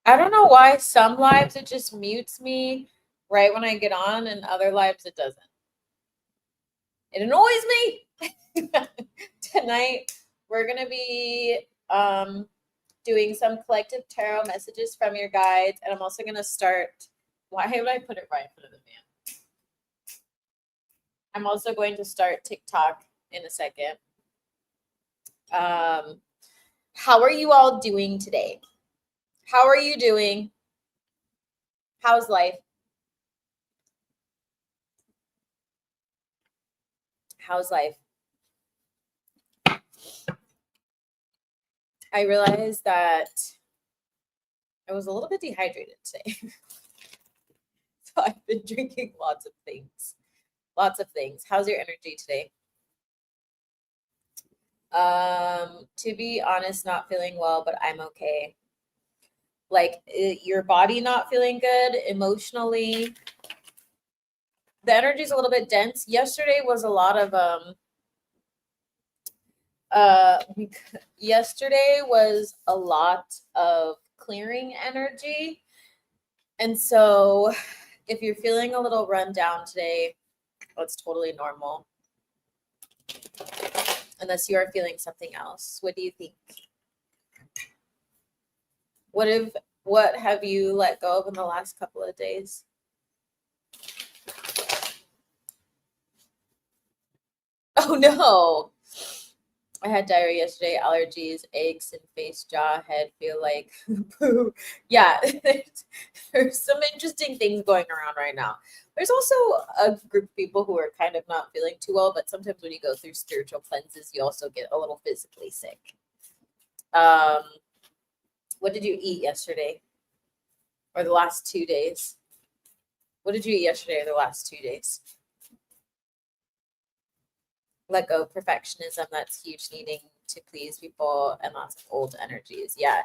I don't know why some lives it just mutes me right when I get on, and other lives it doesn't. It annoys me. Tonight we're gonna be doing some collective tarot messages from your guides, and I'm also gonna start. Why would I put it right in front of the fan? I'm also going to start TikTok in a second. How are you all doing today? How are you doing? How's life? How's life? I realized that I was a little bit dehydrated today. So I've been drinking lots of things. Lots of things. How's your energy today? To be honest, not feeling well, but I'm okay. Like your body not feeling good emotionally. The energy's a little bit dense. Yesterday was a lot of yesterday was a lot of clearing energy. And so if you're feeling a little run down today, that's totally normal. Unless you are feeling something else. What do you think? What have you let go of in the last couple of days? Oh no. I had diarrhea yesterday, allergies, aches, and face, jaw, head, feel like poo. Yeah, there's some interesting things going around right now. There's also a group of people who are kind of not feeling too well, but sometimes when you go through spiritual cleanses, you also get a little physically sick. What did you eat yesterday? Or the last 2 days? What did you eat yesterday or the last 2 days? Let go of perfectionism. That's huge, needing to please people and lots of old energies. Yeah.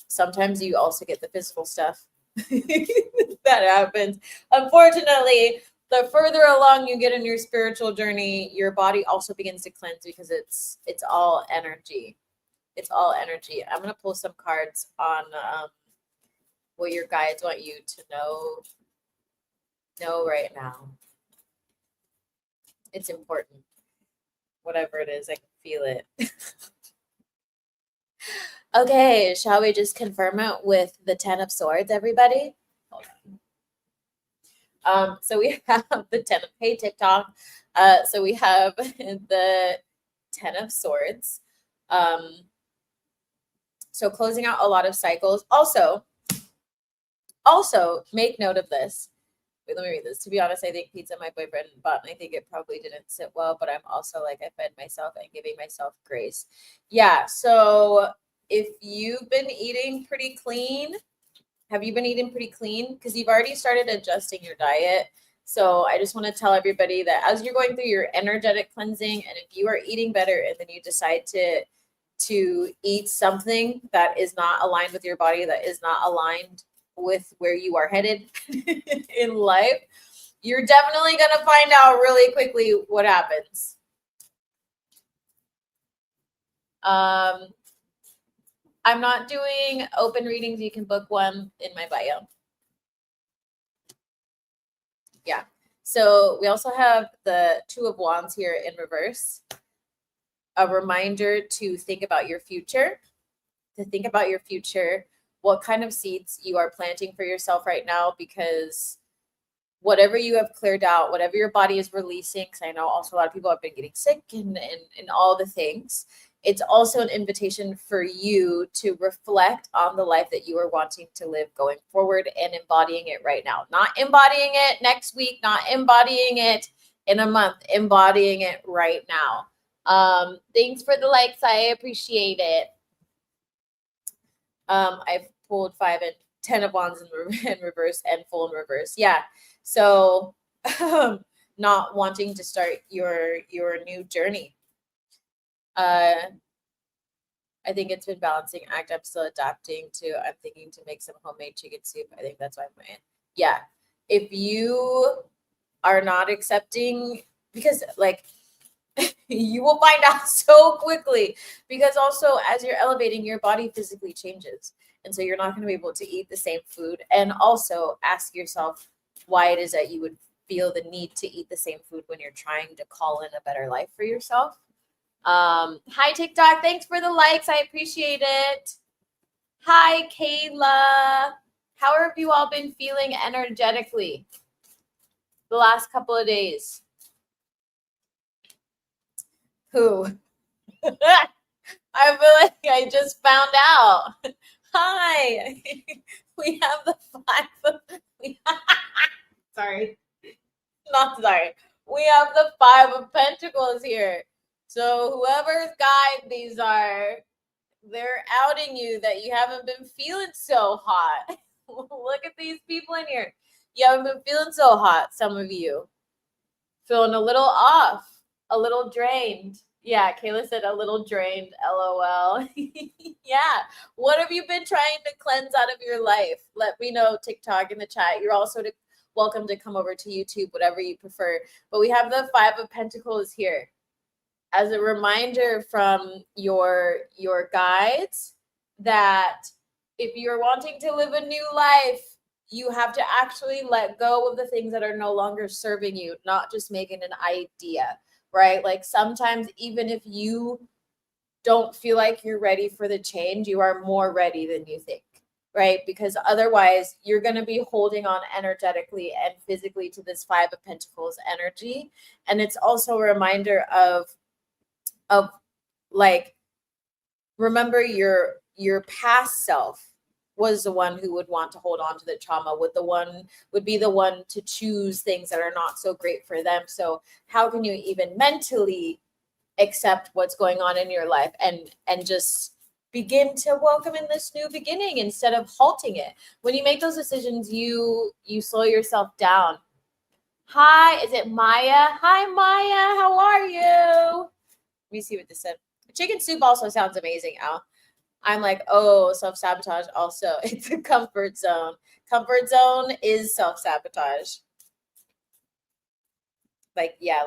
Sometimes you also get the physical stuff that happens. Unfortunately, the further along you get in your spiritual journey, your body also begins to cleanse because it's all energy. It's all energy. I'm gonna pull some cards on what your guides want you to know right now. It's important. Whatever it is, I can feel it. Okay, shall we just confirm it with the 10 of Swords, everybody? Hold on. So we have the 10 of Hey TikTok. So we have the 10 of Swords. So closing out a lot of cycles. Also, make note of this. Wait, let me read this. To be honest, I think pizza my boyfriend bought, and I think it probably didn't sit well, but I'm also like, I fed myself and giving myself grace. Yeah, so if you've been eating pretty clean, have you been eating pretty clean? Because you've already started adjusting your diet. So I just want to tell everybody that as you're going through your energetic cleansing, and if you are eating better and then you decide to eat something that is not aligned with your body, that is not aligned with where you are headed in life, you're definitely going to find out really quickly what happens. I'm not doing open readings. You can book one in my bio. Yeah. So we also have the Two of Wands here in reverse. A reminder to think about your future, what kind of seeds you are planting for yourself right now, because whatever you have cleared out, whatever your body is releasing, because I know also a lot of people have been getting sick and all the things, it's also an invitation for you to reflect on the life that you are wanting to live going forward and embodying it right now. Not embodying it next week, not embodying it in a month, embodying it right now. Thanks for the likes. I appreciate it. I've pulled 5 and 10 of Wands in reverse and full in reverse. Yeah. So not wanting to start your new journey. I think it's been balancing act. I'm still adapting to, I'm thinking to make some homemade chicken soup. I think that's why I'm in. Yeah. If you are not accepting, because like You will find out so quickly, because also as you're elevating, your body physically changes. And so you're not going to be able to eat the same food. And also ask yourself why it is that you would feel the need to eat the same food when you're trying to call in a better life for yourself. Hi, TikTok. Thanks for the likes. I appreciate it. Hi, Kayla. How have you all been feeling energetically the last couple of days? Who? I feel like I just found out. Hi. We have the sorry. Not sorry. We have the 5 of Pentacles here. So whoever's guide these are, they're outing you that you haven't been feeling so hot. Look at these people in here. You haven't been feeling so hot, some of you. Feeling a little off, a little drained. Yeah, Kayla said a little drained, LOL. Yeah. What have you been trying to cleanse out of your life? Let me know, TikTok, in the chat. You're also welcome to come over to YouTube, whatever you prefer. But we have the 5 of Pentacles here as a reminder from your guides that if you're wanting to live a new life, you have to actually let go of the things that are no longer serving you, not just making an idea, right? Like sometimes even if you don't feel like you're ready for the change, you are more ready than you think, right? Because otherwise you're going to be holding on energetically and physically to this 5 of Pentacles energy. And it's also a reminder of like, remember your past self was the one who would want to hold on to the trauma, would be the one to choose things that are not so great for them. So how can you even mentally accept what's going on in your life and just begin to welcome in this new beginning instead of halting it? When you make those decisions, you slow yourself down. Hi, is it Maya? Hi, Maya. How are you? Let me see what this said. Chicken soup also sounds amazing, Al. I'm like, oh, self-sabotage also. It's a comfort zone. Comfort zone is self-sabotage. Like, yeah,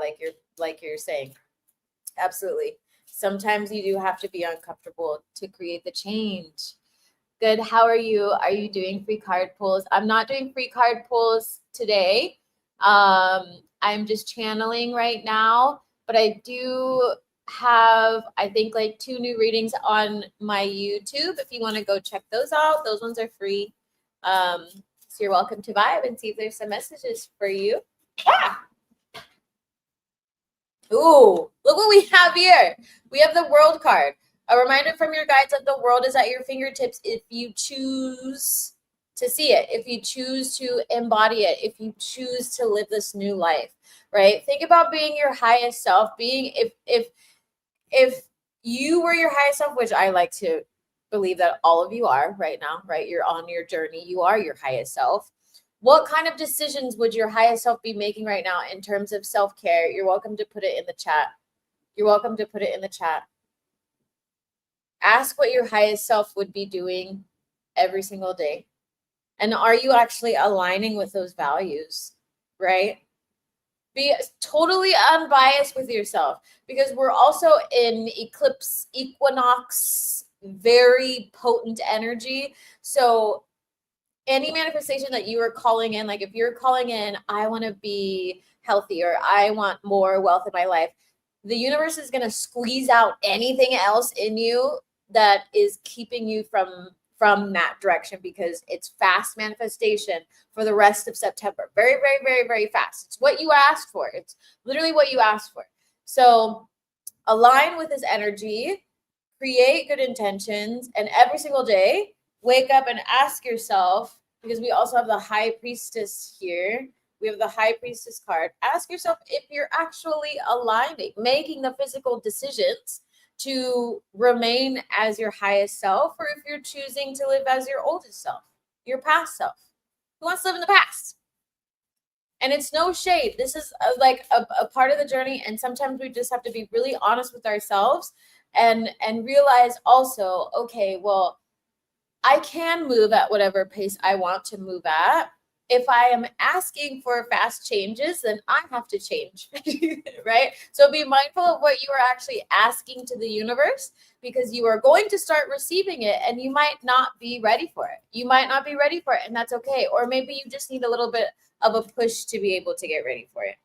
like you're saying. Absolutely. Sometimes you do have to be uncomfortable to create the change. Good. How are you? Are you doing free card pulls? I'm not doing free card pulls today. I'm just channeling right now, but I do have, I think, like 2 new readings on my YouTube. If you want to go check those out, those ones are free. So you're welcome to vibe and see if there's some messages for you. Yeah. Ooh, look what we have here. We have the World card. A reminder from your guides that the world is at your fingertips if you choose to see it, if you choose to embody it, if you choose to live this new life, right? Think about being your highest self, being if you were your highest self, which I like to believe that all of you are right now, right? You're on your journey. You are your highest self. What kind of decisions would your highest self be making right now in terms of self-care? You're welcome to put it in the chat. You're welcome to put it in the chat. Ask what your highest self would be doing every single day. And are you actually aligning with those values, right? Be totally unbiased with yourself, because we're also in eclipse, equinox, very potent energy. So any manifestation that you are calling in, like if you're calling in, I want to be healthy or I want more wealth in my life, the universe is going to squeeze out anything else in you that is keeping you from that direction, because it's fast manifestation for the rest of September. Very, very, very, very fast. It's what you asked for. It's literally what you asked for. So align with this energy, create good intentions, and every single day, wake up and ask yourself, because we also have the High Priestess here. We have the High Priestess card. Ask yourself if you're actually aligning, making the physical decisions to remain as your highest self, or if you're choosing to live as your oldest self, your past self. Who wants to live in the past? And it's no shade. This is like a part of the journey. And sometimes we just have to be really honest with ourselves and realize also, okay, well, I can move at whatever pace I want to move at. if I am asking for fast changes, then I have to change, right? So be mindful of what you are actually asking to the universe, because you are going to start receiving it and you might not be ready for it. You might not be ready for it, and that's okay. Or maybe you just need a little bit of a push to be able to get ready for it.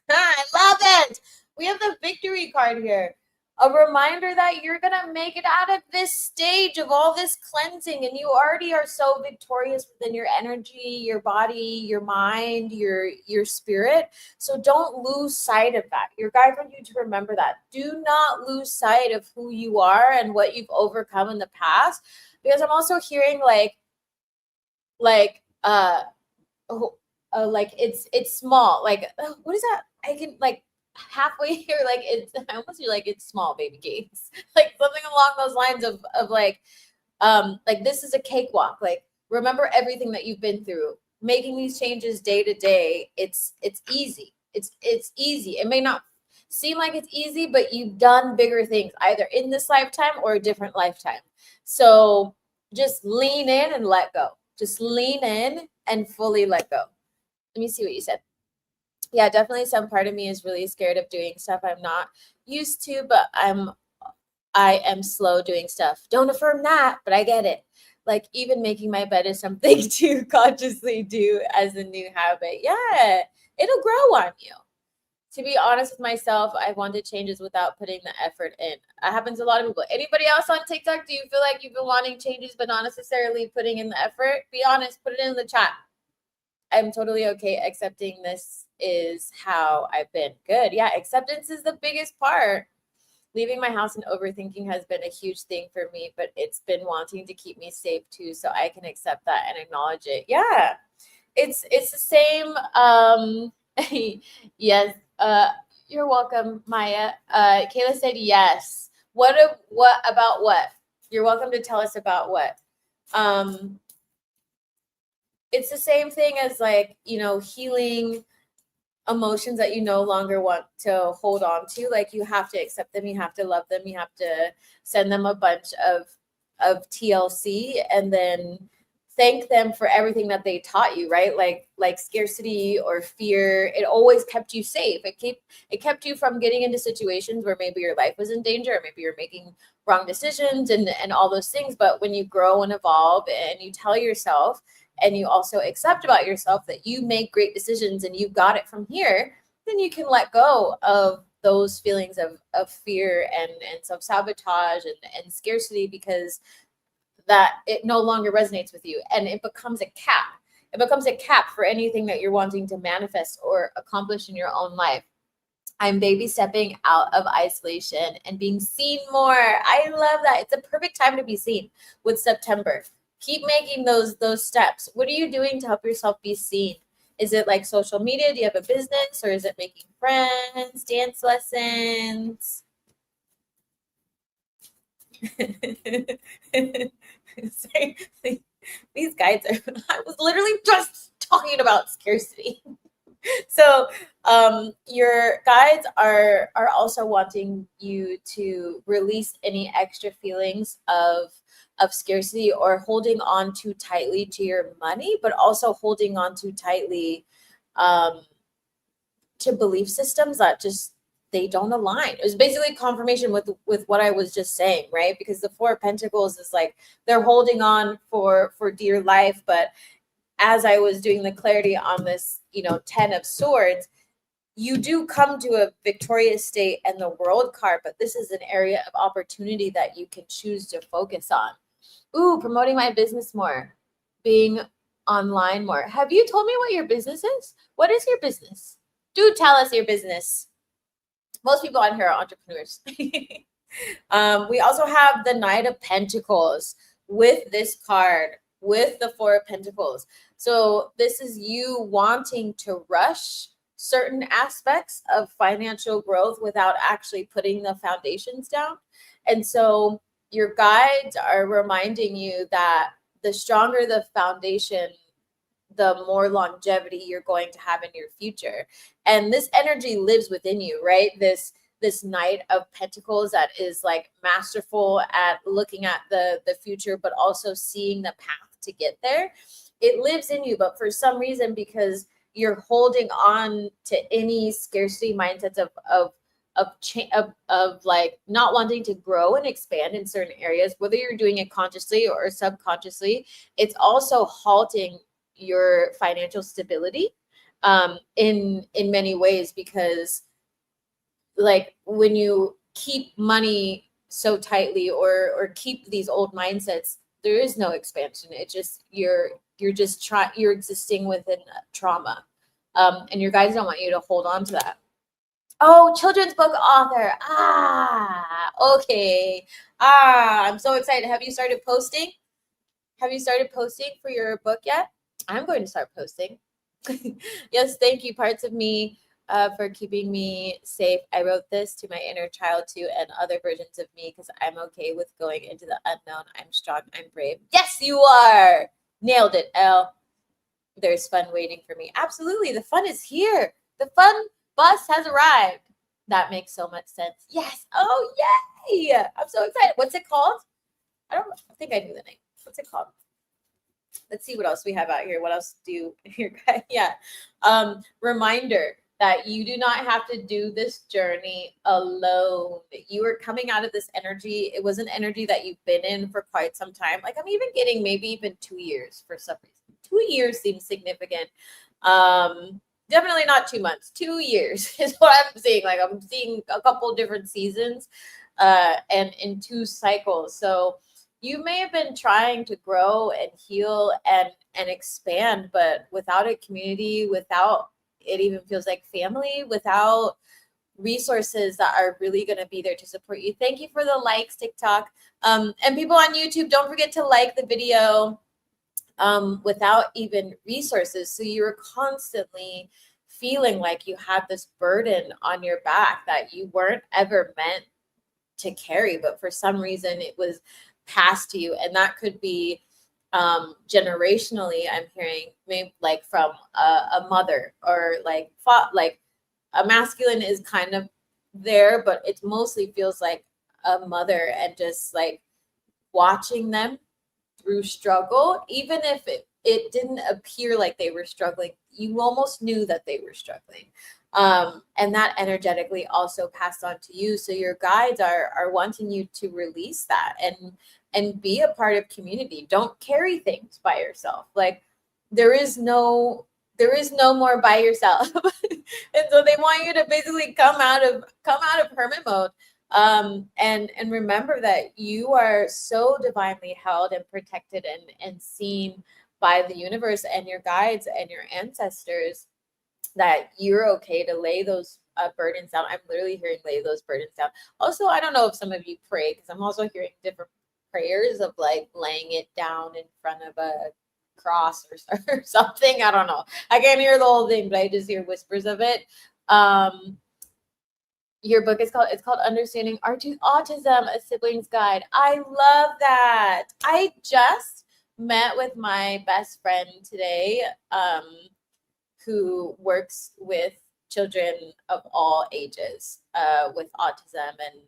I love it. We have the victory card here. A reminder that you're going to make it out of this stage of all this cleansing, and you already are so victorious within your energy, your body, your mind, your spirit. So don't lose sight of that. Your guide wants you to remember that. Do not lose sight of who you are and what you've overcome in the past, because I'm also hearing like like it's small. Like, what is that? I can like halfway here, like it's I almost feel like it's small, baby gates. Like something along those lines of like this is a cakewalk. Like remember everything that you've been through. Making these changes day to day, it's easy. It's easy. It may not seem like it's easy, but you've done bigger things either in this lifetime or a different lifetime. So just lean in and let go. Just lean in and fully let go. Let me see what you said. Yeah, definitely some part of me is really scared of doing stuff I'm not used to, but I am slow doing stuff. Don't affirm that, but I get it. Like even making my bed is something to consciously do as a new habit. Yeah, it'll grow on you. To be honest with myself, I wanted changes without putting the effort in. That happens to a lot of people. Anybody else on TikTok, do you feel like you've been wanting changes but not necessarily putting in the effort? Be honest, put it in the chat. I'm totally okay accepting this is how I've been. Good. Yeah, acceptance is the biggest part. Leaving my house and overthinking has been a huge thing for me, but it's been wanting to keep me safe too, so I can accept that and acknowledge it. Yeah. It's the same. Yes. You're welcome, Maya. Kayla said yes. What about what? You're welcome to tell us about what. It's the same thing as like, healing emotions that you no longer want to hold on to. Like you have to accept them, you have to love them, you have to send them a bunch of TLC and then thank them for everything that they taught you, right? Like scarcity or fear, it always kept you safe. It kept you from getting into situations where maybe your life was in danger, or maybe you're making wrong decisions and all those things. But when you grow and evolve and you tell yourself and you also accept about yourself that you make great decisions and you got it from here, then you can let go of those feelings of fear and self-sabotage and scarcity, because that it no longer resonates with you and it becomes a cap. It becomes a cap for anything that you're wanting to manifest or accomplish in your own life. I'm baby stepping out of isolation and being seen more. I love that. It's a perfect time to be seen with September. Keep making those steps. What are you doing to help yourself be seen? Is it like social media? Do you have a business, or is it making friends, dance lessons? These guides are, I was literally just talking about scarcity. So your guides are also wanting you to release any extra feelings of scarcity or holding on too tightly to your money, but also holding on too tightly to belief systems that just they don't align. It was basically confirmation with what I was just saying, right? Because the Four of Pentacles is like they're holding on for dear life, but as I was doing the clarity on this, 10 of Swords, you do come to a victorious state and the World card, but this is an area of opportunity that you can choose to focus on. Ooh, promoting my business more, being online more. Have you told me what your business is? What is your business? Do tell us your business. Most people on here are entrepreneurs. We also have the Knight of Pentacles with this card, with the Four of Pentacles. So this is you wanting to rush certain aspects of financial growth without actually putting the foundations down. And so your guides are reminding you that the stronger the foundation, the more longevity you're going to have in your future. And this energy lives within you, right? This Knight of Pentacles that is like masterful at looking at the future, but also seeing the path to get there. it lives in you, but for some reason, because you're holding on to any scarcity mindsets of like not wanting to grow and expand in certain areas, whether you're doing it consciously or subconsciously, it's also halting your financial stability in many ways, because like when you keep money so tightly or keep these old mindsets, there is no expansion. It just you're existing within trauma, and your guides don't want you to hold on to that. Oh, children's book author. Okay. I'm so excited. Have you started posting? Have you started posting for your book yet? I'm going to start posting. Yes, thank you, parts of me, for keeping me safe. I wrote this to my inner child too, and other versions of me, because I'm okay with going into the unknown. I'm strong. I'm brave. Yes, you are. Nailed it, Elle. There's fun waiting for me. Absolutely. The fun is here. The fun bus has arrived. That makes so much sense. Yes. Oh, yay. I'm so excited. What's it called? I think I knew the name. What's it called? Let's see what else we have out here. What else do here? Yeah. Reminder that you do not have to do this journey alone. You are coming out of this energy. It was an energy that you've been in for quite some time. Like I'm even getting maybe even 2 years for some reason. 2 years seems significant. Definitely not 2 months. 2 years is what I'm seeing. Like I'm seeing a couple different seasons, and in 2 cycles. So you may have been trying to grow and heal and expand, but without a community, without it even feels like family, without resources that are really going to be there to support you. Thank you for the likes, TikTok. And people on YouTube, don't forget to like the video without even resources. So you were constantly feeling like you had this burden on your back that you weren't ever meant to carry, but for some reason it was passed to you. And that could be generationally, I'm hearing, maybe like from a mother, or like a masculine is kind of there, but it mostly feels like a mother, and just like watching them through struggle, even if it didn't appear like they were struggling, you almost knew that they were struggling. And that energetically also passed on to you. So your guides are wanting you to release that and be a part of community. Don't carry things by yourself. Like there is no more by yourself. And so they want you to basically come out of hermit mode. And remember that you are so divinely held and protected and seen by the universe and your guides and your ancestors, that you're okay to lay those burdens down. I'm literally hearing lay those burdens down. Also, I don't know if some of you pray, because I'm also hearing different prayers of like laying it down in front of a cross or something. I don't know. I can't hear the whole thing, but I just hear whispers of it. Your book is called Understanding Autism, a Sibling's Guide. I love that. I just met with my best friend today, who works with children of all ages with autism, and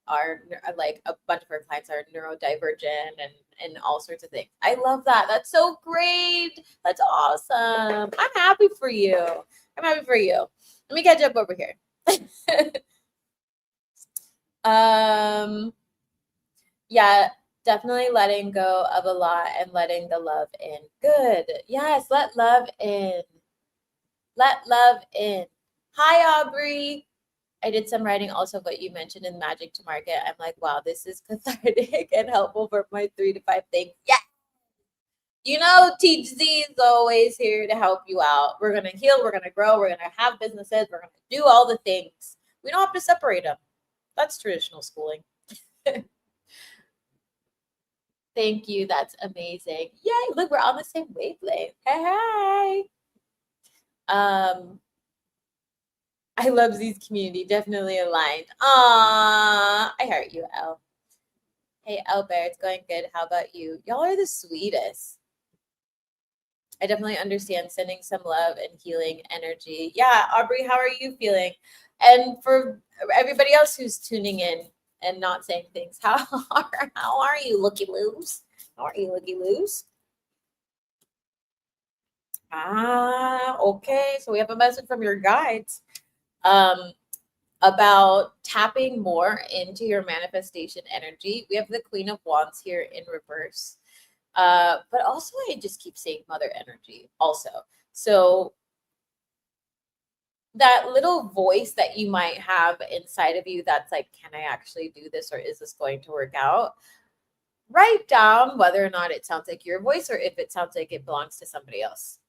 are like a bunch of our clients are neurodivergent and all sorts of things. I love that. That's so great. That's awesome. I'm happy for you. Let me catch up over here. Yeah, definitely letting go of a lot and letting the love in. Good. Yes, let love in. Let love in. Hi, Aubrey. I did some writing also of what you mentioned in Magic to Market. I'm like, wow, this is cathartic and helpful for my 3 to 5 things. Yeah. You know, Teach Z is always here to help you out. We're going to heal. We're going to grow. We're going to have businesses. We're going to do all the things. We don't have to separate them. That's traditional schooling. Thank you. That's amazing. Yay. Look, we're on the same wavelength. Hey. I love Z's community. Definitely aligned. I heart you, Elle. Hey, Albert, it's going good. How about you? Y'all are the sweetest. I definitely understand sending some love and healing energy. Yeah, Aubrey, how are you feeling? And for everybody else who's tuning in and not saying things, how are you, looky loos? How are you, looky loos? Okay. So we have a message from your guides about tapping more into your manifestation energy. We have the Queen of Wands here in reverse. But also I just keep saying mother energy also. So that little voice that you might have inside of you that's like, can I actually do this, or is this going to work out? Write down whether or not it sounds like your voice or if it sounds like it belongs to somebody else,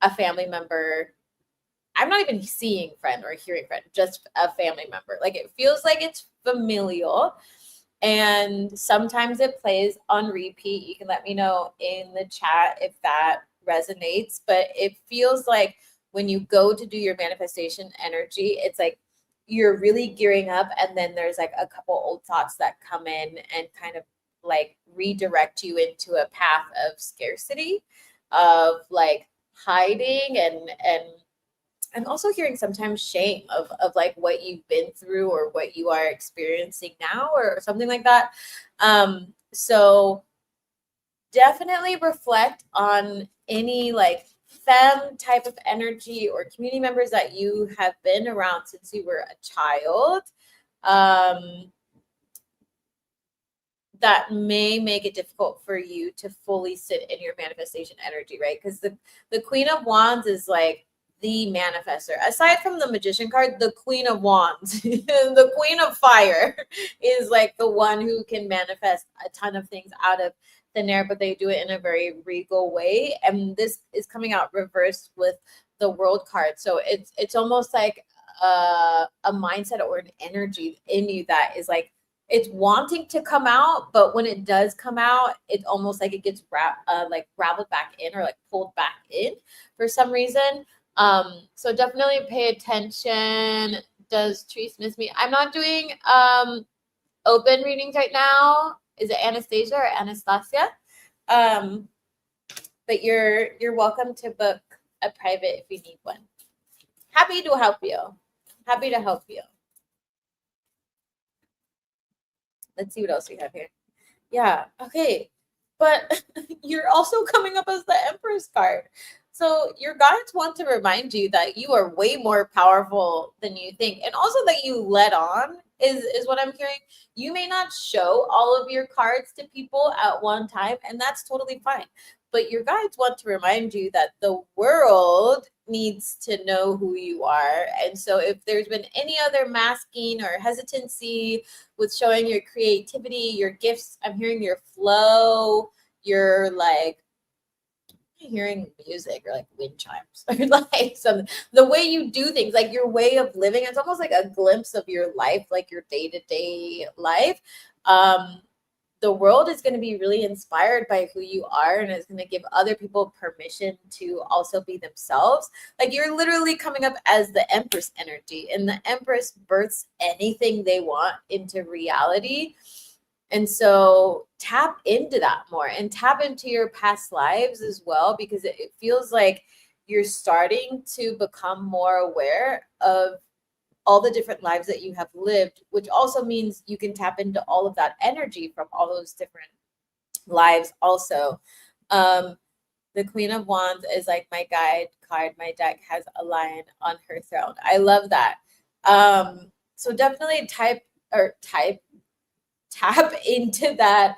a family member. I'm not even seeing friend or hearing friend, just a family member. Like it feels like it's familial. And sometimes it plays on repeat. You can let me know in the chat if that resonates. But it feels like when you go to do your manifestation energy, it's like you're really gearing up, and then there's like a couple old thoughts that come in and kind of like redirect you into a path of scarcity, of like hiding, and I'm also hearing sometimes shame of like what you've been through or what you are experiencing now or something like that. So definitely reflect on any like femme type of energy or community members that you have been around since you were a child. That may make it difficult for you to fully sit in your manifestation energy, right? Because the Queen of Wands is like the manifester. Aside from the Magician card, the Queen of Wands, the Queen of Fire, is like the one who can manifest a ton of things out of thin air, but they do it in a very regal way. And this is coming out reversed with the World card, so it's almost like a mindset or an energy in you that is like it's wanting to come out, but when it does come out, it's almost like it gets like raveled back in or like pulled back in for some reason. So definitely pay attention. Does Treese miss me? I'm not doing open readings right now. Is it Anastasia or Anastasia? But you're welcome to book a private if you need one. Happy to help you. Happy to help you. Let's see what else we have here. Yeah. Okay. But you're also coming up as the Empress card. So your guides want to remind you that you are way more powerful than you think. And also that you let on is what I'm hearing. You may not show all of your cards to people at one time, and that's totally fine. But your guides want to remind you that the world needs to know who you are. And so if there's been any other masking or hesitancy with showing your creativity, your gifts, I'm hearing your flow, your like hearing music or like wind chimes or like some the way you do things, like your way of living. It's almost like a glimpse of your life, like your day-to-day life. The world is going to be really inspired by who you are, and it's going to give other people permission to also be themselves. Like you're literally coming up as the Empress energy, and the Empress births anything they want into reality. And so tap into that more and tap into your past lives as well, because it feels like you're starting to become more aware of all the different lives that you have lived, which also means you can tap into all of that energy from all those different lives also. The Queen of Wands is like my guide card. My deck has a lion on her throne. I love that. So definitely tap into that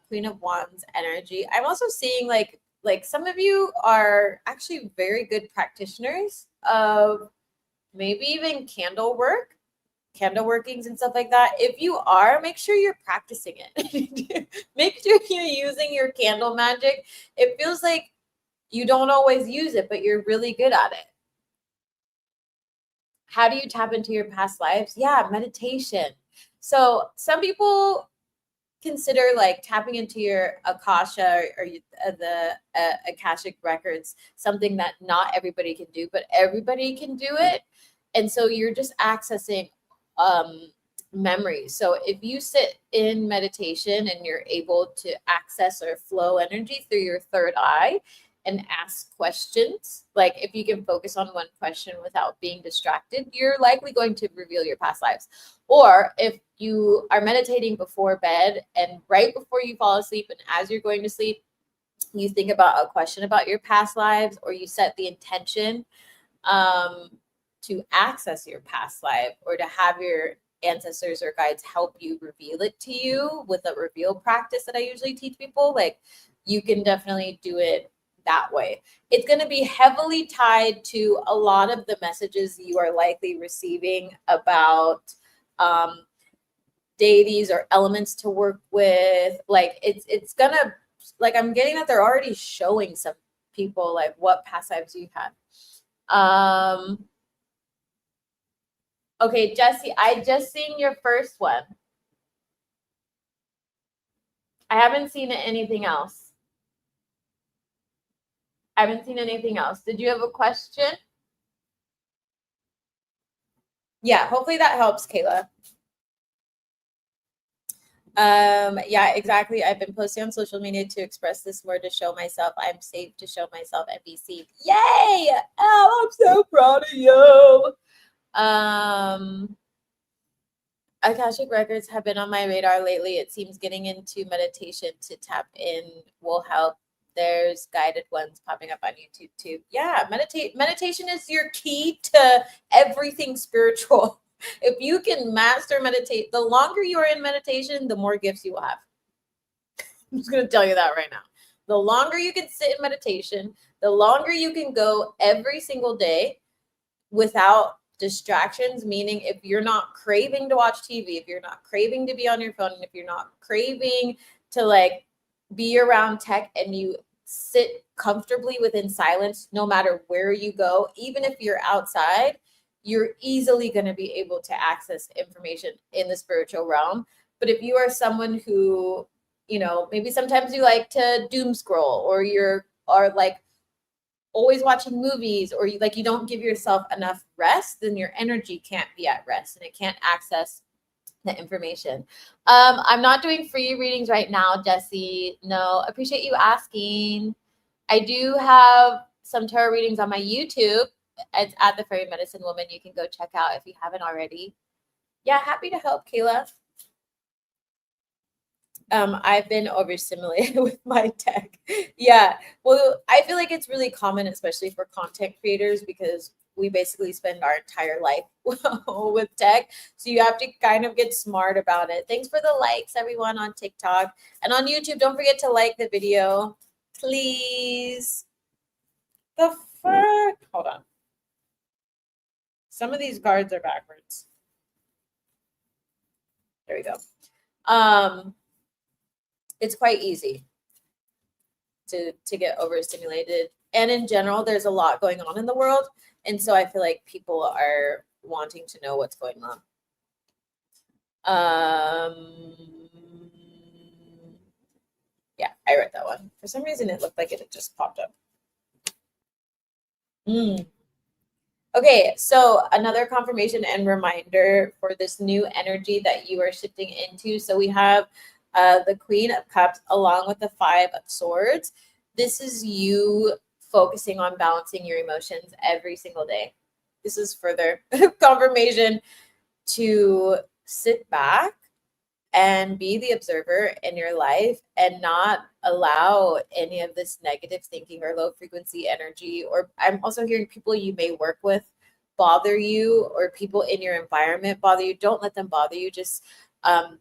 Queen of Wands energy. I'm also seeing like some of you are actually very good practitioners of maybe even candle workings and stuff like that. If you are, make sure you're practicing it. Make sure you're using your candle magic. It feels like you don't always use it, but you're really good at it. How do you tap into your past lives? Yeah, meditation. So some people consider like tapping into your Akasha or the Akashic records something that not everybody can do, but everybody can do it. And so you're just accessing memories. So if you sit in meditation and you're able to access or flow energy through your third eye and ask questions, like if you can focus on one question without being distracted, you're likely going to reveal your past lives. Or if you are meditating before bed and right before you fall asleep and as you're going to sleep, you think about a question about your past lives, or you set the intention to access your past life, or to have your ancestors or guides help you reveal it to you with a reveal practice that I usually teach people, like you can definitely do it that way. It's going to be heavily tied to a lot of the messages you are likely receiving about deities or elements to work with. Like it's gonna, like, I'm getting that they're already showing some people like what past lives you had. Okay, Jesse, I just seen your first one. I haven't seen anything else. I haven't seen anything else. Did you have a question? Yeah, hopefully that helps, Kayla. Yeah, exactly. I've been posting on social media to express this more, to show myself I'm safe, to show myself and be seen. Yay! Oh, I'm so proud of you. Akashic records have been on my radar lately. It seems getting into meditation to tap in will help. There's guided ones popping up on YouTube too. Yeah, meditation is your key to everything spiritual. If you can master meditate, the longer you are in meditation, the more gifts you will have. I'm just going to tell you that right now. The longer you can sit in meditation, the longer you can go every single day without distractions, meaning if you're not craving to watch TV, if you're not craving to be on your phone, and if you're not craving to like be around tech, and you sit comfortably within silence, no matter where you go, even if you're outside, you're easily going to be able to access information in the spiritual realm. But if you are someone who, you know, maybe sometimes you like to doom scroll, or are like always watching movies, or you don't give yourself enough rest, then your energy can't be at rest and it can't access the information. I'm not doing free readings right now, Jesse. No, appreciate you asking. I do have some tarot readings on my YouTube. It's at the Fairy Medicine Woman. You can go check out if you haven't already. Yeah, happy to help, Kayla. I've been overstimulated with my tech. Yeah. Well, I feel like it's really common, especially for content creators, because we basically spend our entire life with tech. So you have to kind of get smart about it. Thanks for the likes, everyone, on TikTok and on YouTube. Don't forget to like the video, please. The fuck? Hold on. Some of these cards are backwards. There we go. It's quite easy to get overstimulated. And in general, there's a lot going on in the world. And so I feel like people are wanting to know what's going on. Yeah, I read that one. For some reason, it looked like it had just popped up. Okay, so another confirmation and reminder for this new energy that you are shifting into. So we have the Queen of Cups along with the Five of Swords. This is you focusing on balancing your emotions every single day. This is further confirmation to sit back and be the observer in your life and not allow any of this negative thinking or low frequency energy. Or I'm also hearing people you may work with bother you, or people in your environment bother you. Don't let them bother you. Just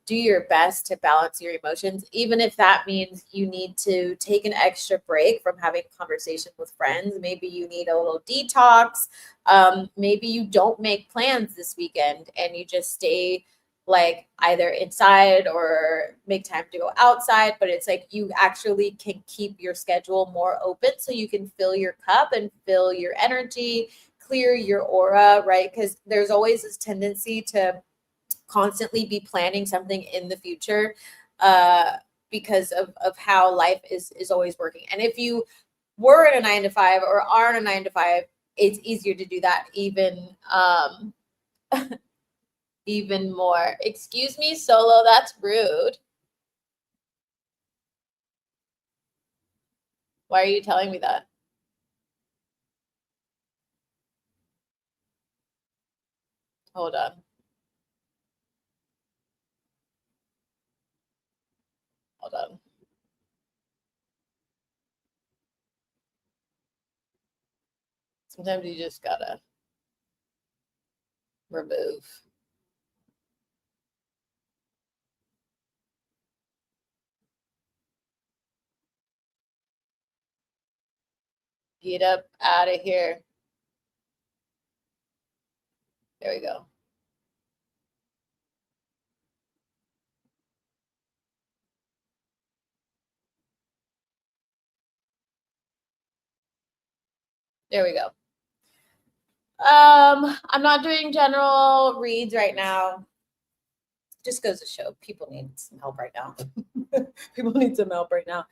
do your best to balance your emotions, even if that means you need to take an extra break from having a conversation with friends. Maybe you need a little detox. Maybe you don't make plans this weekend and you just stay like either inside or make time to go outside, but it's like you actually can keep your schedule more open so you can fill your cup and fill your energy, clear your aura, right? Because there's always this tendency to constantly be planning something in the future because of how life is always working. And if you were in a 9 to 5 or are in a 9 to 5, it's easier to do that even more. Excuse me, Solo, that's rude. Why are you telling me that? Hold on. Hold on. Sometimes you just gotta remove. Get up out of here. There we go. There we go. I'm not doing general reads right now. Just goes to show people need some help right now. People need some help right now.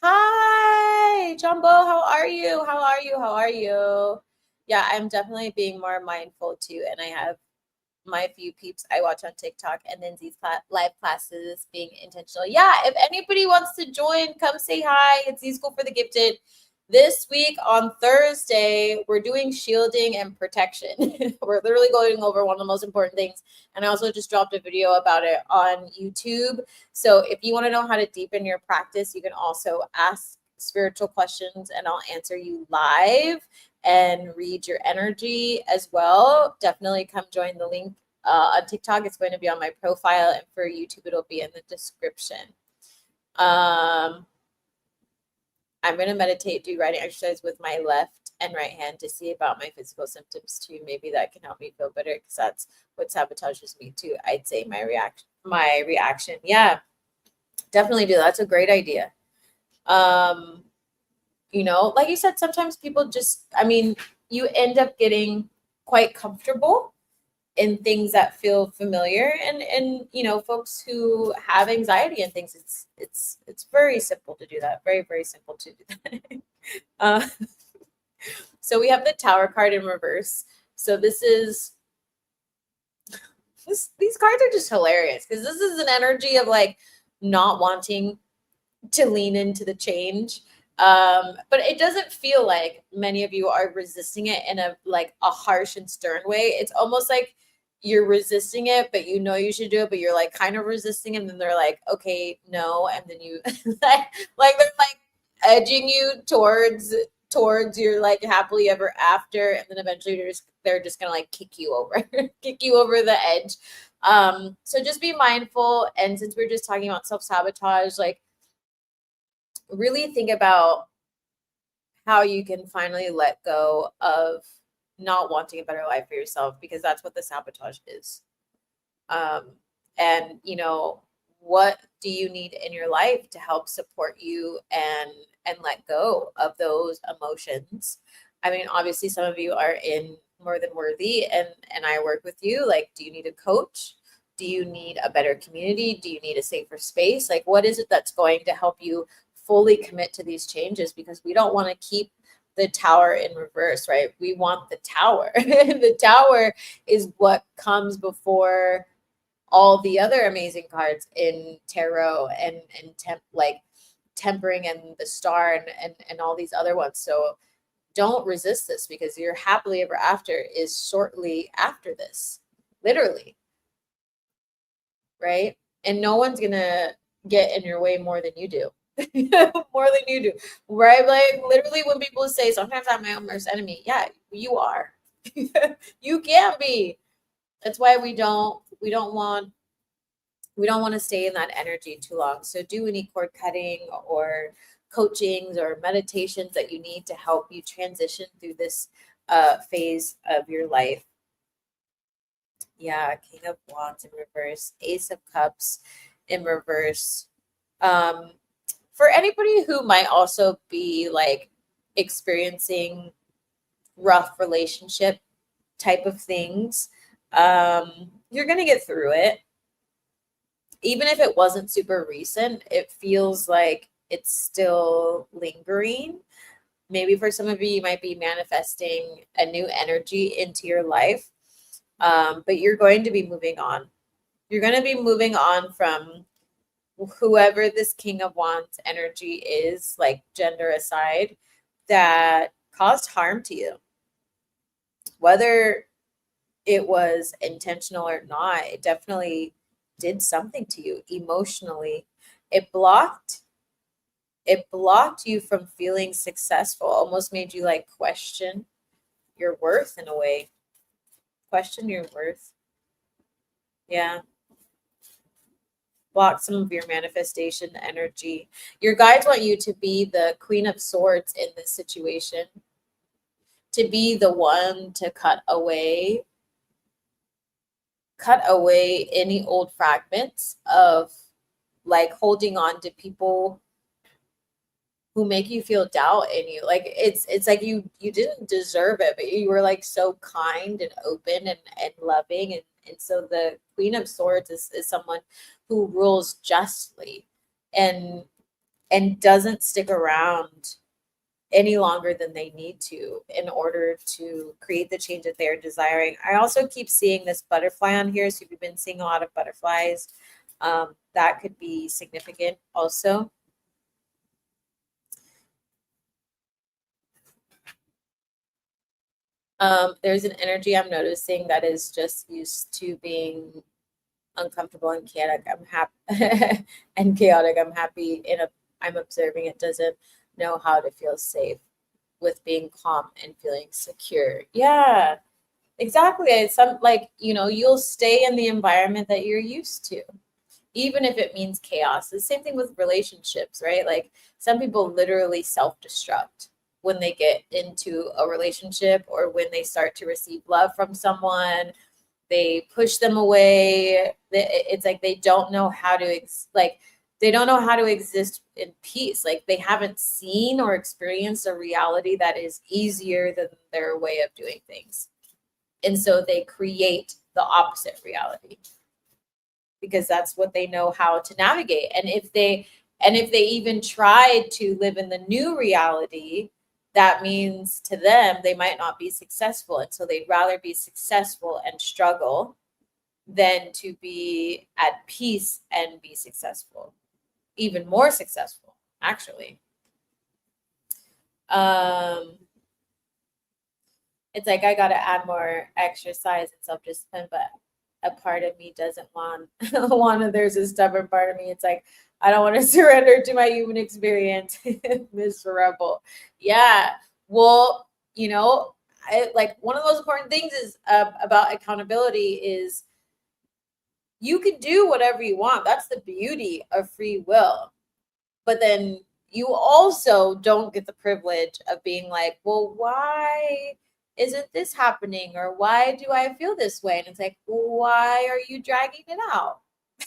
Hi, Jumbo. How are you? How are you? How are you? Yeah, I'm definitely being more mindful too. And I have my few peeps I watch on TikTok and then these live classes being intentional. Yeah, if anybody wants to join, come say hi. It's Z School for the Gifted. This week on Thursday, we're doing shielding and protection. We're literally going over one of the most important things. And I also just dropped a video about it on YouTube. So if you want to know how to deepen your practice, you can also ask spiritual questions and I'll answer you live and read your energy as well. Definitely come join the link on TikTok. It's going to be on my profile, and for YouTube, it'll be in the description. I'm going to meditate, do writing exercise with my left and right hand to see about my physical symptoms too. Maybe that can help me feel better because that's what sabotages me too. I'd say my reaction. Yeah, definitely do. That's a great idea. You know, like you said, sometimes people just, I mean, you end up getting quite comfortable in things that feel familiar, and you know, folks who have anxiety and things, it's very simple to do that. Very, very simple to do that. So we have the Tower card in reverse. So this is these cards are just hilarious because this is an energy of like not wanting to lean into the change. But it doesn't feel like many of you are resisting it in a like a harsh and stern way. It's almost like you're resisting it, but you know you should do it, but you're like kind of resisting, and then they're like, okay, no, and then you like they're like edging you towards your like happily ever after, and then eventually they're just gonna like kick you over, kick you over the edge. So just be mindful, and since we're just talking about self-sabotage, like really think about how you can finally let go of not wanting a better life for yourself, because that's what the sabotage is. And you know, what do you need in your life to help support you and let go of those emotions? I mean, obviously some of you are in More Than Worthy, and I work with you. Like, do you need a coach? Do you need a better community? Do you need a safer space? Like, what is it that's going to help you fully commit to these changes? Because we don't want to keep the Tower in reverse, right? We want the Tower. The Tower is what comes before all the other amazing cards in tarot and like tempering and the Star and all these other ones. So don't resist this, because your happily ever after is shortly after this, literally, right? And no one's gonna get in your way more than you do. More than you do, right? Like literally, when people say sometimes I'm my own worst enemy, yeah, you are. You can't be. That's why we don't want to stay in that energy too long. So do any cord cutting or coachings or meditations that you need to help you transition through this phase of your life. Yeah, King of Wands in reverse, Ace of Cups in reverse. For anybody who might also be like experiencing rough relationship type of things, you're going to get through it. Even if it wasn't super recent, it feels like it's still lingering. Maybe for some of you, you might be manifesting a new energy into your life, but you're going to be moving on. You're going to be moving on from whoever this King of Wands energy is, like gender aside, that caused harm to you. Whether it was intentional or not, it definitely did something to you emotionally. It blocked it blocked you from feeling successful, almost made you like question your worth in a way. Question your worth. Yeah. Block some of your manifestation energy. Your guides want you to be the Queen of Swords in this situation, to be the one to cut away any old fragments of like holding on to people who make you feel doubt in you. Like it's like you didn't deserve it, but you were like so kind and open and loving. And so the Queen of Swords is someone who rules justly and doesn't stick around any longer than they need to in order to create the change that they're desiring. I also keep seeing this butterfly on here. So if you've been seeing a lot of butterflies, that could be significant also. There's an energy I'm noticing that is just used to being uncomfortable and chaotic. I'm happy and chaotic. I'm happy I'm observing it doesn't know how to feel safe with being calm and feeling secure. Yeah, exactly. It's some like, you'll stay in the environment that you're used to, even if it means chaos. The same thing with relationships, right? Like some people literally self-destruct when they get into a relationship or when they start to receive love from someone. They push them away. It's like they don't know how to they don't know how to exist in peace. Like they haven't seen or experienced a reality that is easier than their way of doing things. And so they create the opposite reality because that's what they know how to navigate. And if they even tried to live in the new reality, that means to them they might not be successful. And so they'd rather be successful and struggle than to be at peace and be successful, even more successful, actually. It's like I gotta add more exercise and self-discipline, but a part of me doesn't want there's a stubborn part of me. It's like I don't want to surrender to my human experience. Miss Rebel. Yeah. Well, like one of the most important things is about accountability is you can do whatever you want. That's the beauty of free will. But then you also don't get the privilege of being like, well, why isn't this happening? Or why do I feel this way? And it's like, why are you dragging it out?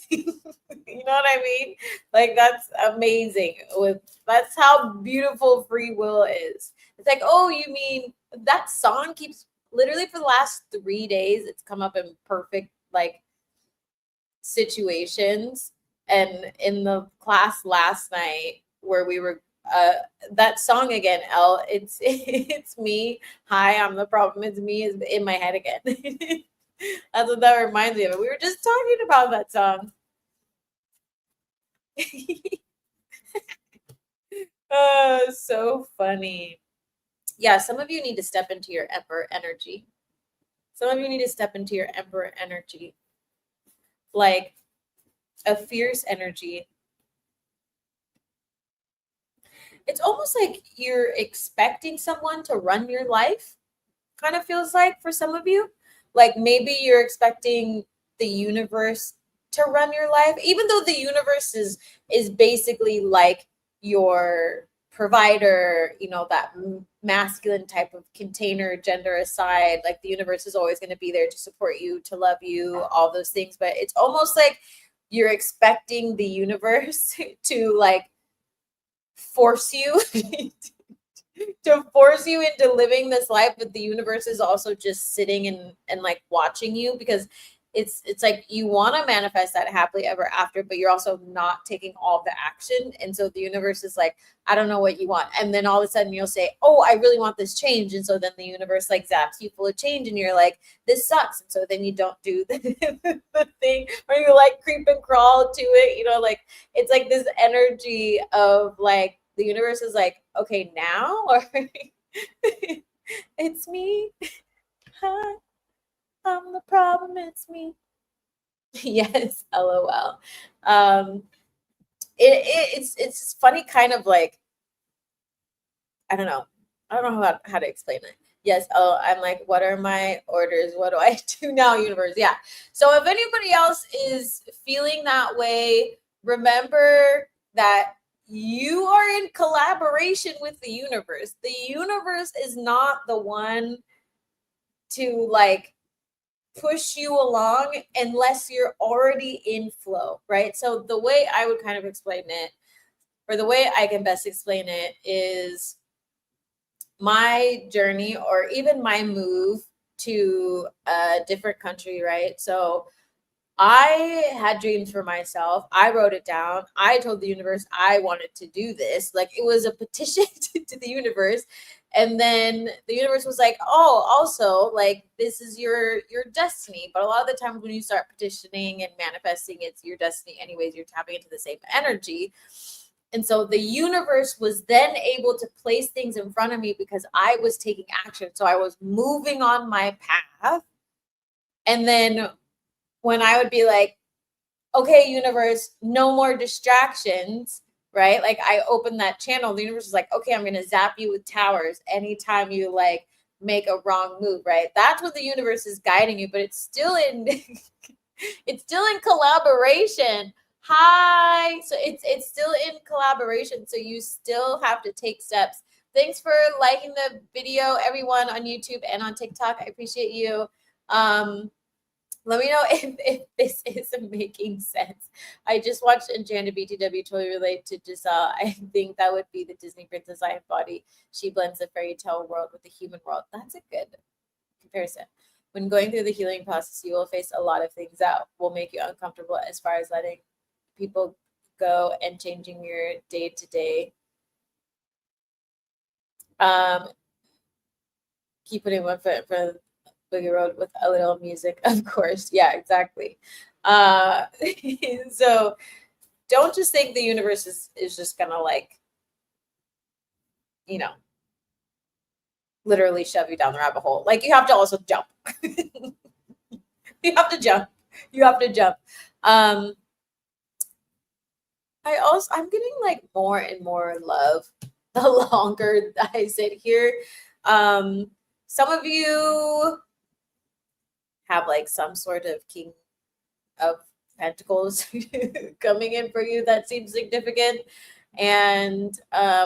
You know what I mean? Like that's amazing. That's how beautiful free will is. It's like, oh, you mean that song keeps literally for the last 3 days, it's come up in perfect like situations. And in the class last night where we were that song again, it's it's me. Hi, I'm the problem. It's me is in my head again. That's what that reminds me of. We were just talking about that song. So funny. Yeah, some of you need to step into your emperor energy. Some of you need to step into your emperor energy. Like a fierce energy. It's almost like you're expecting someone to run your life, kind of feels like for some of you. Like maybe you're expecting the universe to run your life, even though the universe is basically like your provider, that masculine type of container, gender aside. Like the universe is always going to be there to support you, to love you, all those things. But it's almost like you're expecting the universe to like force you to force you into living this life, but the universe is also just sitting and like watching you, because it's like you want to manifest that happily ever after, but you're also not taking all the action. And so the universe is like, I don't know what you want. And then all of a sudden you'll say, oh, I really want this change. And so then the universe like zaps you full of change and you're like, this sucks. And so then you don't do the thing, or you like creep and crawl to it, like it's like this energy of like, the universe is like, okay, now, or it's me. Hi, I'm the problem. It's me. Yes, LOL. it's funny, kind of like, I don't know. I don't know how to explain it. Yes. Oh, I'm like, what are my orders? What do I do now, universe? Yeah. So if anybody else is feeling that way, remember that you are in collaboration with the universe. The universe is not the one to like push you along unless you're already in flow, right? So the way I would kind of explain it, or the way I can best explain it, is my journey or even my move to a different country, right? So I had dreams for myself. I wrote it down. I told the universe I wanted to do this. Like, it was a petition to the universe. And then the universe was like, "Oh, also, like, this is your destiny." But a lot of the times when you start petitioning and manifesting, it's your destiny anyways. You're tapping into the same energy. And so the universe was then able to place things in front of me because I was taking action. So I was moving on my path. And then when I would be like, okay, universe, no more distractions, right? Like, I opened that channel, the universe was like, okay, I'm going to zap you with towers anytime you like make a wrong move, right? That's what the universe is guiding you, but it's still in it's still in collaboration. Hi. So it's still in collaboration. So you still have to take steps. Thanks for liking the video, everyone on YouTube and on TikTok. I appreciate you. Let me know if this is making sense. I just watched Enchanted BTW, totally relate to Giselle. I think that would be the Disney princess I embody. She blends the fairy tale world with the human world. That's a good comparison. When going through the healing process, you will face a lot of things that will make you uncomfortable, as far as letting people go and changing your day to day. Keep putting one foot in front of Boogie Road with a little music, of course. Yeah, exactly. Uh, so don't just think the universe is just gonna like, you know, literally shove you down the rabbit hole. Like, you have to also jump. You have to jump. You have to jump. I'm getting like more and more love the longer I sit here. Some of you have like some sort of king of pentacles coming in for you that seems significant. And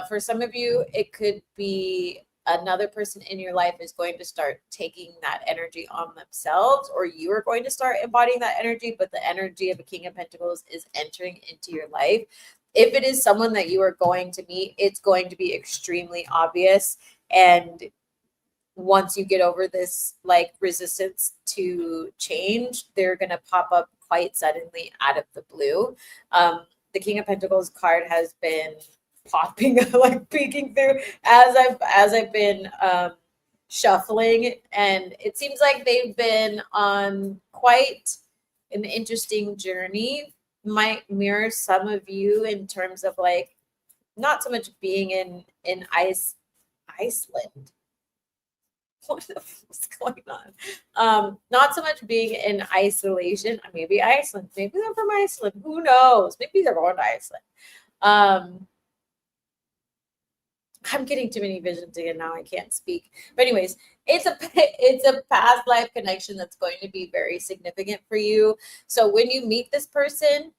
for some of you, it could be another person in your life is going to start taking that energy on themselves, or you are going to start embodying that energy, but the energy of a king of pentacles is entering into your life. If it is someone that you are going to meet, it's going to be extremely obvious. And once you get over this like resistance to change, they're going to pop up quite suddenly out of the blue. The King of Pentacles card has been popping, like peeking through as I've been shuffling, and it seems like they've been on quite an interesting journey. Might mirror some of you in terms of like not so much being in Iceland. What is going on? Not so much being in isolation. Maybe Iceland. Maybe they're from Iceland. Who knows? Maybe they're going to Iceland. I'm getting too many visions again now. I can't speak. But anyways, it's a past life connection that's going to be very significant for you. So when you meet this person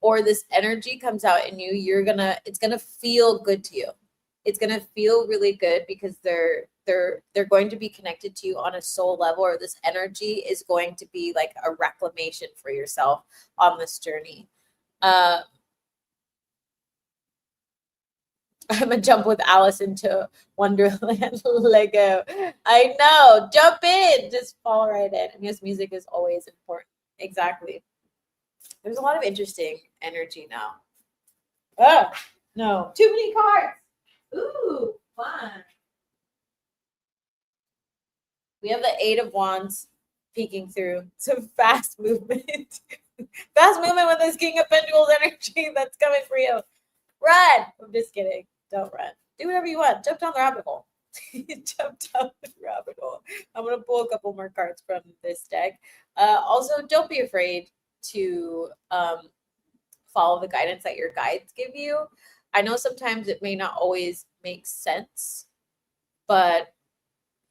or this energy comes out in you, it's gonna feel good to you. It's gonna feel really good because they're going to be connected to you on a soul level, or this energy is going to be like a reclamation for yourself on this journey. I'm gonna jump with Alice into Wonderland Lego. I know, jump in, just fall right in. And yes, music is always important. Exactly. There's a lot of interesting energy now. Oh, no, too many cards. Ooh, fun. We have the Eight of Wands peeking through. Some fast movement. Fast movement with this King of Pentacles energy that's coming for you. Run! I'm just kidding. Don't run. Do whatever you want. Jump down the rabbit hole. Jump down the rabbit hole. I'm going to pull a couple more cards from this deck. Also, don't be afraid to follow the guidance that your guides give you. I know sometimes it may not always make sense, but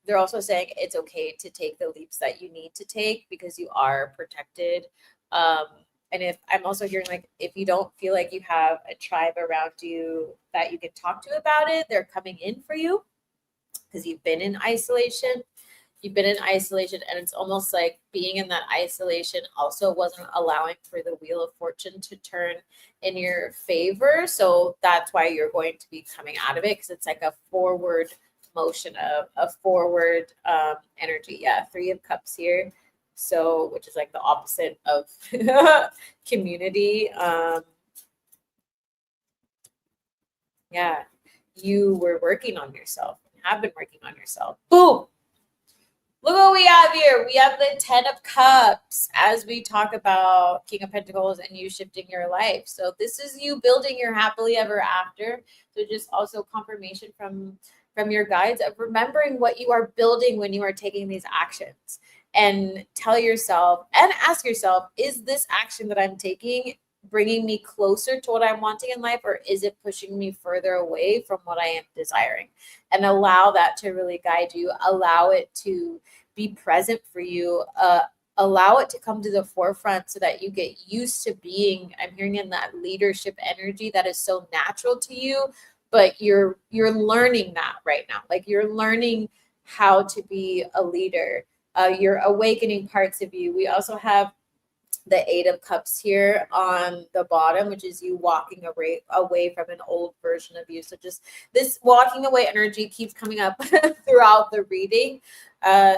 they're also saying it's okay to take the leaps that you need to take because you are protected. And if I'm also hearing like, if you don't feel like you have a tribe around you that you can talk to about it, they're coming in for you because you've been in isolation. You've been in isolation, and it's almost like being in that isolation also wasn't allowing for the wheel of fortune to turn in your favor. So that's why you're going to be coming out of it, because it's like a forward motion of a forward energy. Yeah, 3 of Cups here. So, which is like the opposite of community. Yeah, you were working on yourself, have been working on yourself. Boom. Look what we have here. We have the 10 of Cups as we talk about King of Pentacles and you shifting your life. So this is you building your happily ever after. So just also confirmation from your guides of remembering what you are building when you are taking these actions. And tell yourself and ask yourself, is this action that I'm taking bringing me closer to what I'm wanting in life, or is it pushing me further away from what I am desiring? And allow that to really guide you. Allow it to be present for you. Allow it to come to the forefront so that you get used to being, I'm hearing in that leadership energy that is so natural to you, but you're learning that right now. Like you're learning how to be a leader. You're awakening parts of you. We also have the 8 of Cups here on the bottom, which is you walking away from an old version of you. So just this walking away energy keeps coming up throughout the reading.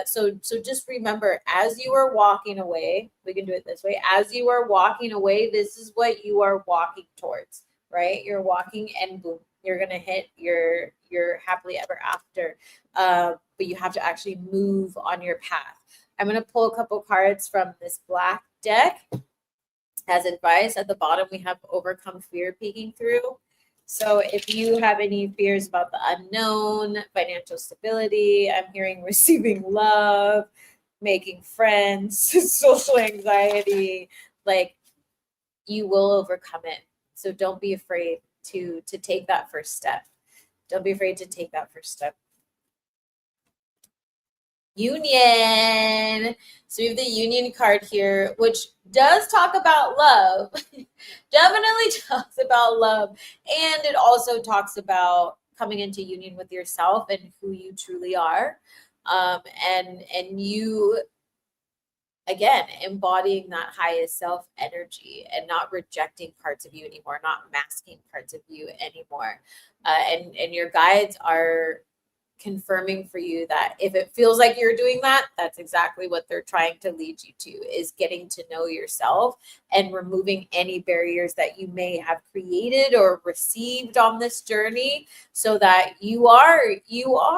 So just remember, as you are walking away, we can do it this way. As you are walking away, this is what you are walking towards, right? You're walking and boom, you're going to hit your happily ever after. But you have to actually move on your path. I'm going to pull a couple cards from this black deck as advice. At the bottom, we have overcome fear peeking through. So if you have any fears about the unknown, financial stability, I'm hearing receiving love, making friends, social anxiety, like you will overcome it. So don't be afraid to take that first step. Don't be afraid to take that first step. Union. So we have the Union card here, which does talk about love. Definitely talks about love. And it also talks about coming into union with yourself and who you truly are. And you, again, embodying that highest self energy and not rejecting parts of you anymore, not masking parts of you anymore. And your guides are confirming for you that if it feels like you're doing that, that's exactly what they're trying to lead you to, is getting to know yourself and removing any barriers that you may have created or received on this journey, so that you are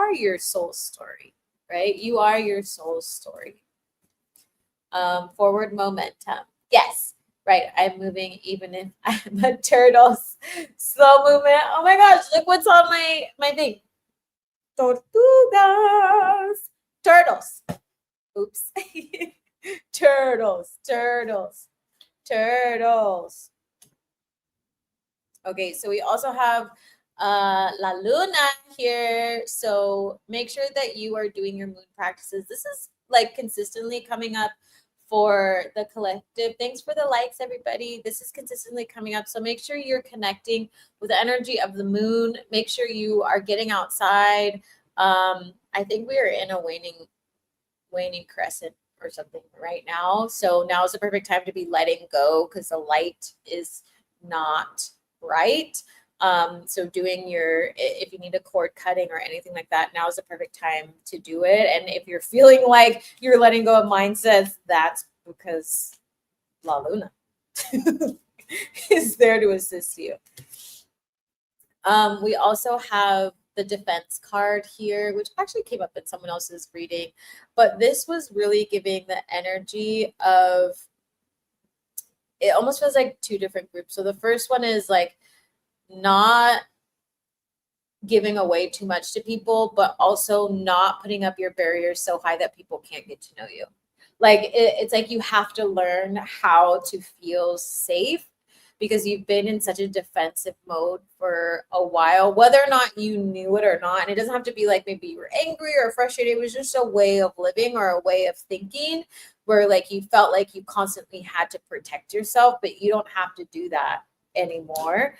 your soul story, right? You are your soul story. Forward momentum. Yes. Right. I'm moving even if I'm a turtle. Slow movement. Oh my gosh, look what's on my thing. Tortugas. Turtles. Oops. Turtles. Okay, so we also have La Luna here. So make sure that you are doing your moon practices. This is like consistently coming up for the collective. Thanks for the likes, everybody. This is consistently coming up. So make sure you're connecting with the energy of the moon. Make sure you are getting outside. I think we are in a waning crescent or something right now. So now is the perfect time to be letting go because the light is not right. So doing if you need a cord cutting or anything like that, now is the perfect time to do it. And if you're feeling like you're letting go of mindsets, that's because La Luna is there to assist you. We also have the defense card here, which actually came up in someone else's reading, but this was really giving the energy of, it almost feels like 2 different groups. So the first one is like not giving away too much to people, but also not putting up your barriers so high that people can't get to know you. Like it's like you have to learn how to feel safe because you've been in such a defensive mode for a while, whether or not you knew it or not. And it doesn't have to be like maybe you were angry or frustrated. It was just a way of living or a way of thinking where like you felt like you constantly had to protect yourself, but you don't have to do that anymore.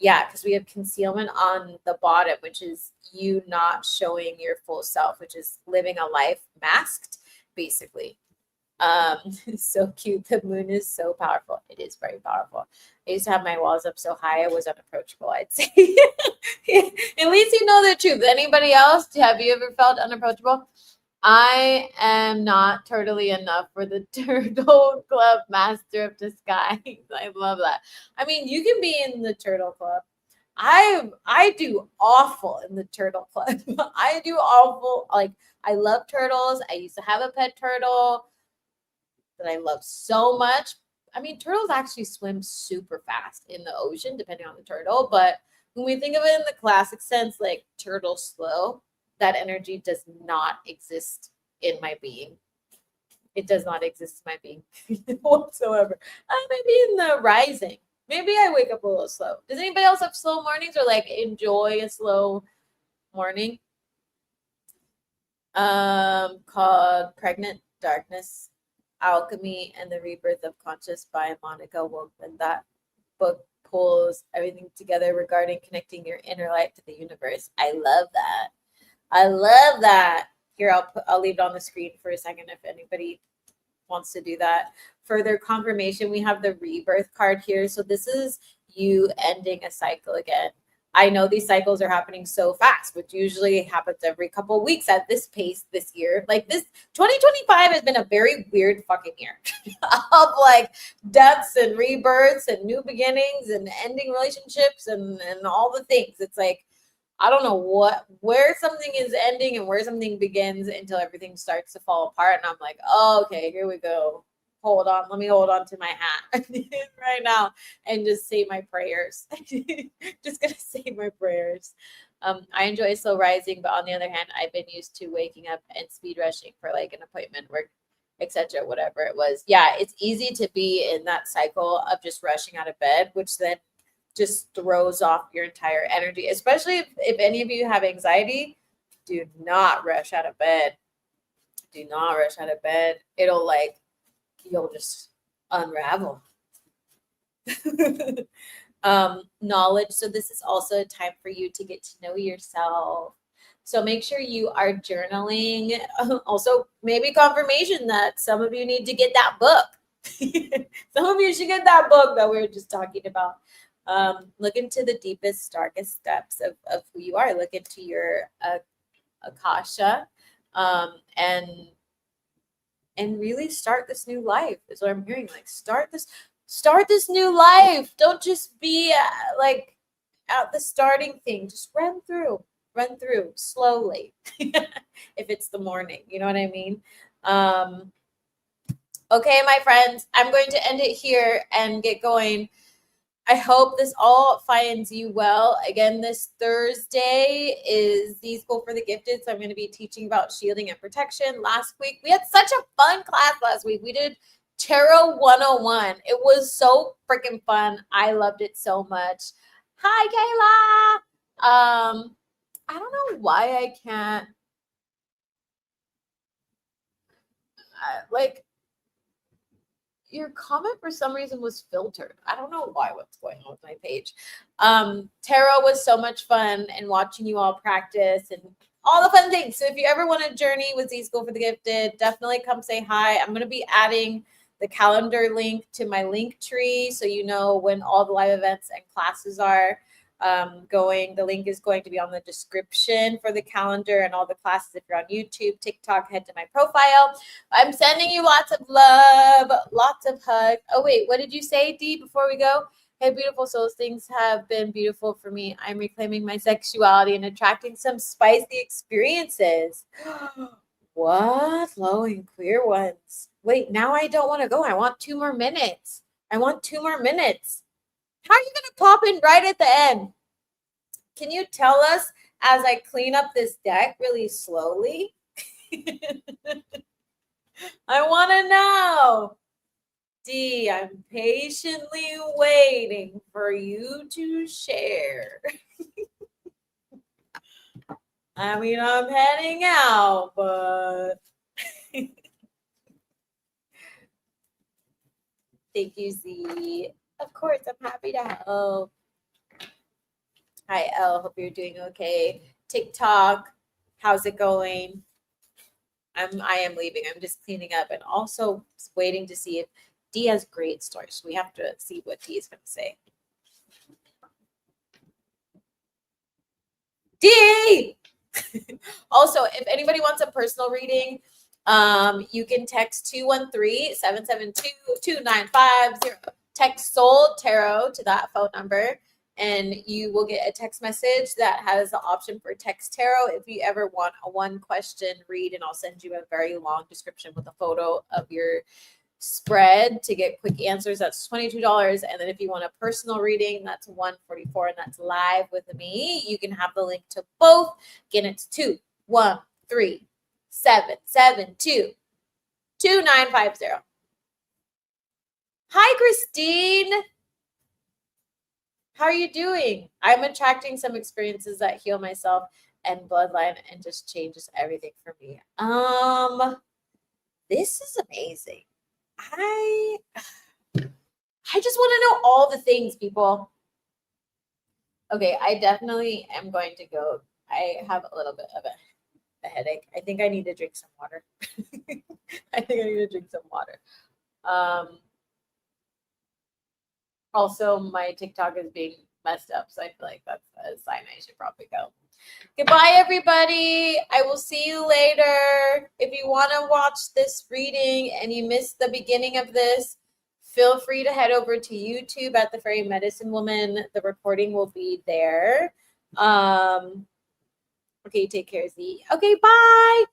Yeah, because we have concealment on the bottom, which is you not showing your full self, which is living a life masked, basically. So cute. The moon is so powerful. It is very powerful. I used to have my walls up so high I was unapproachable, I'd say. At least you know the truth. Anybody else? Have you ever felt unapproachable? I am not turtly enough for the Turtle Club Master of Disguise. I love that. I mean, you can be in the Turtle Club. I do awful in the Turtle Club. I do awful. Like, I love turtles. I used to have a pet turtle that I love so much. I mean, turtles actually swim super fast in the ocean, depending on the turtle. But when we think of it in the classic sense, like turtle slow, that energy does not exist in my being. It does not exist in my being whatsoever. Maybe in the rising. Maybe I wake up a little slow. Does anybody else have slow mornings or like enjoy a slow morning? Called Pregnant Darkness, Alchemy and the Rebirth of Conscious by Monica Wolfman. That book pulls everything together regarding connecting your inner light to the universe. I love that. I love that. Here, I'll leave it on the screen for a second if anybody wants to do that. Further confirmation, we have the rebirth card here. So this is you ending a cycle again. I know these cycles are happening so fast, which usually happens every couple of weeks at this pace this year. Like this 2025 has been a very weird fucking year of like deaths and rebirths and new beginnings and ending relationships and all the things. It's like, I don't know where something is ending and where something begins until everything starts to fall apart. And I'm like, oh, okay, here we go. Hold on. Let me hold on to my hat right now and just say my prayers. Just going to say my prayers. I enjoy slow rising, but on the other hand, I've been used to waking up and speed rushing for like an appointment, work, etc., whatever it was. Yeah, it's easy to be in that cycle of just rushing out of bed, which then just throws off your entire energy, especially if any of you have anxiety. Do not rush out of bed. Do not rush out of bed. It'll like, you'll just unravel. Knowledge. So this is also a time for you to get to know yourself. So make sure you are journaling. Also, maybe confirmation that some of you need to get that book. Some of you should get that book that we were just talking about. Look into the deepest, darkest depths of who you are. Look into your Akasha, and really start this new life is what I'm hearing. Like start this new life. Don't just be like at the starting thing. Just run through slowly. If it's the morning, you know what I mean? Okay, my friends, I'm going to end it here and get going. I hope this all finds you well. Again, this Thursday is the School for the Gifted. So I'm going to be teaching about shielding and protection. Last week, we had such a fun class last week. We did Tarot 101. It was so freaking fun. I loved it so much. Hi, Kayla. I don't know why I can't like your comment for some reason was filtered. I don't know what's going on with my page. Tarot was so much fun and watching you all practice and all the fun things. So if you ever want to journey with Z School for the Gifted, definitely come say hi. I'm going to be adding the calendar link to my link tree so you know when all the live events and classes are going. The link is going to be on the description for the calendar and all the classes. If you're on YouTube, TikTok, head to my profile. I'm sending you lots of love, lots of hugs. Oh wait, what did you say, Dee, before we go? Hey, beautiful souls, things have been beautiful for me. I'm reclaiming my sexuality and attracting some spicy experiences. What? Low and queer ones. Wait, now I don't want to go. I want 2 more minutes. How are you going to pop in right at the end? Can you tell us as I clean up this deck really slowly? I want to know. D, I'm patiently waiting for you to share. I mean, I'm heading out, but thank you, Z. Of course, I'm happy to help. Hi, Elle. Hope you're doing okay. TikTok, how's it going? I am leaving. I'm just cleaning up and also waiting to see if D has great stories. We have to see what D is going to say. D! Also, if anybody wants a personal reading, you can text 213-772-2950. Text Soul Tarot to that phone number, and you will get a text message that has the option for text tarot if you ever want a one question read, and I'll send you a very long description with a photo of your spread to get quick answers. That's $22. And then if you want a personal reading, that's $144, and that's live with me. You can have the link to both. Again, it's 213-772-2950. Hi, Christine. How are you doing? I'm attracting some experiences that heal myself and bloodline and just changes everything for me. This is amazing. I just want to know all the things, people. Okay, I definitely am going to go. I have a little bit of a headache. I think I need to drink some water. I think I need to drink some water. Also, my TikTok is being messed up, so I feel like that's a sign I should probably go. Goodbye, everybody. I will see you later. If you want to watch this reading and you missed the beginning of this, feel free to head over to YouTube at the Fairy Medicine Woman. The recording will be there. Okay, take care, Z. Okay, bye.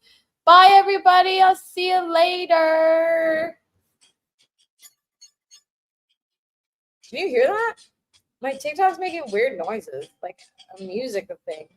Bye, everybody. I'll see you later. Can you hear that? My TikTok's making weird noises, like a music thing.